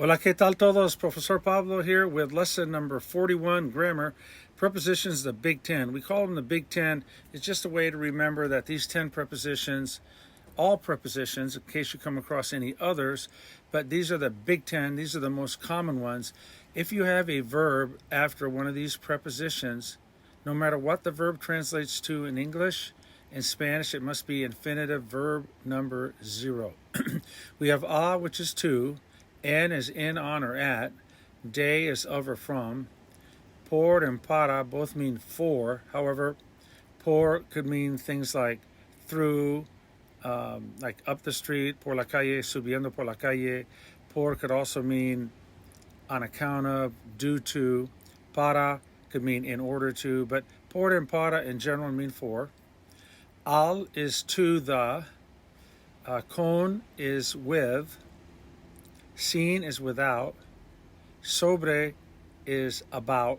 Hola, ¿qué tal todos? Profesor Pablo here with lesson number 41, grammar. Prepositions, the Big Ten. We call them the Big Ten. It's just a way to remember that these 10 prepositions, all prepositions, in case you come across any others, but these are the Big Ten. These are the most common ones. If you have a verb after one of these prepositions, no matter what the verb translates to in English, in Spanish, it must be infinitive verb number 0. We have a, which is to. En is in, on, or at. De is of or from. Por and para both mean for. However, por could mean things like through, like up the street, por la calle, subiendo por la calle. Por could also mean on account of, due to. Para could mean in order to, but por and para in general mean for. Al is to the. Con is with. Sin is without, sobre is about,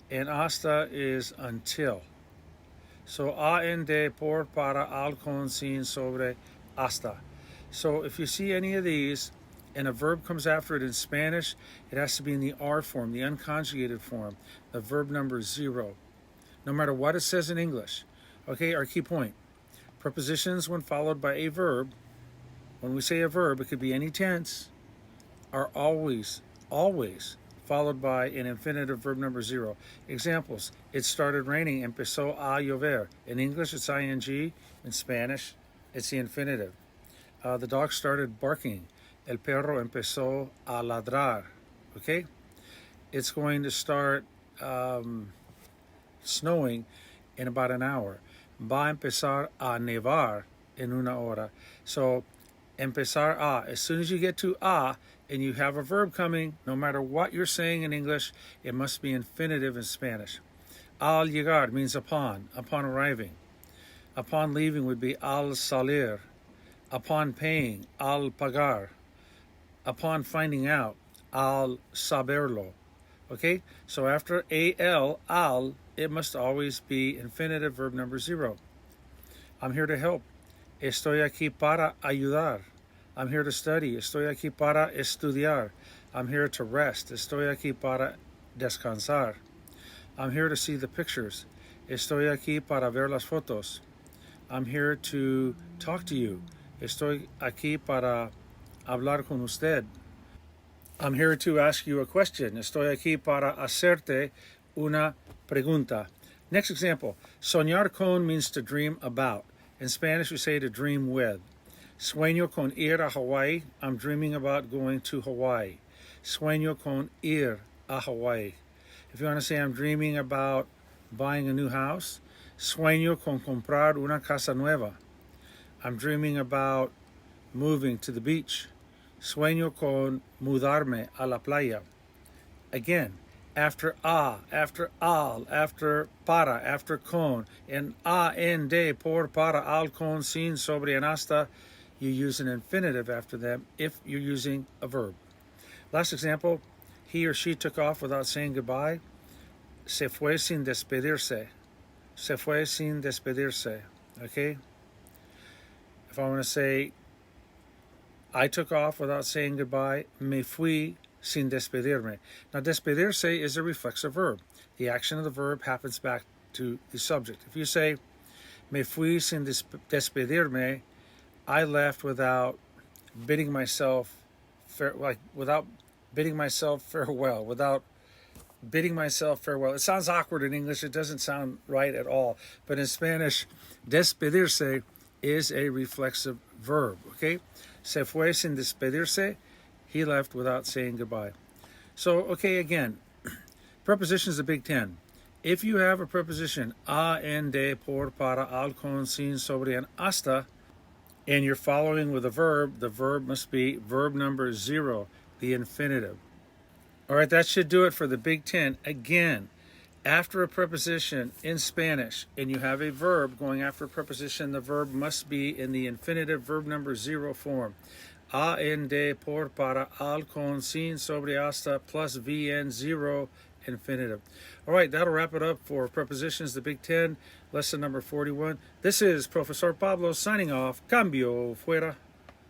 and hasta is until. So a, en, de, por, para, al, con, sin, sobre, hasta. So if you see any of these and a verb comes after it in Spanish, it has to be in the R form, the unconjugated form, the verb number 0, no matter what it says in English. Okay, our key point. Prepositions, when followed by a verb, when we say a verb, it could be any tense, are always followed by an infinitive verb number 0. Examples: it started raining, empezó a llover. In English, it's ing. In Spanish, it's the infinitive. The dog started barking. El perro empezó a ladrar. Okay? It's going to start snowing in about an hour. Va a empezar a nevar en una hora. So, empezar a. As soon as you get to a and you have a verb coming, no matter what you're saying in English, it must be infinitive in Spanish. Al llegar means upon arriving. Upon leaving would be al salir. Upon paying, al pagar. Upon finding out, al saberlo. Okay? So after al, it must always be infinitive verb number 0. I'm here to help. Estoy aquí para ayudar. I'm here to study. Estoy aquí para estudiar. I'm here to rest. Estoy aquí para descansar. I'm here to see the pictures. Estoy aquí para ver las fotos. I'm here to talk to you. Estoy aquí para hablar con usted. I'm here to ask you a question. Estoy aquí para hacerte una pregunta. Next example. Soñar con means to dream about. In Spanish, we say to dream with. Sueño con ir a Hawaii. I'm dreaming about going to Hawaii. Sueño con ir a Hawaii. If you want to say I'm dreaming about buying a new house, sueño con comprar una casa nueva. I'm dreaming about moving to the beach. Sueño con mudarme a la playa. Again, after a, after al, after para, after con, en a, en, de, por, para, al, con, sin, sobre, and hasta, you use an infinitive after them if you're using a verb. Last example, he or she took off without saying goodbye. Se fue sin despedirse. Se fue sin despedirse. Okay? If I want to say, I took off without saying goodbye, me fui sin despedirme. Now, despedirse is a reflexive verb. The action of the verb happens back to the subject. If you say, me fui sin despedirme, I left without bidding myself farewell, without bidding myself farewell. It sounds awkward in English. It doesn't sound right at all. But in Spanish, despedirse is a reflexive verb. Okay? Se fue sin despedirse. He left without saying goodbye. So, okay, again, prepositions, the Big Ten. If you have a preposition, a, en, de, por, para, al, con, sin, sobre, and hasta, and you're following with a verb, the verb must be verb number 0, the infinitive. All right, that should do it for the Big Ten. Again, after a preposition in Spanish, and you have a verb going after a preposition, the verb must be in the infinitive verb number 0 form. A, en, de, por, para, al, con, sin, sobre, hasta, plus VN 0 infinitive. All right, that'll wrap it up for prepositions, the Big Ten, lesson number 41. This is Profesor Pablo signing off. Cambio fuera.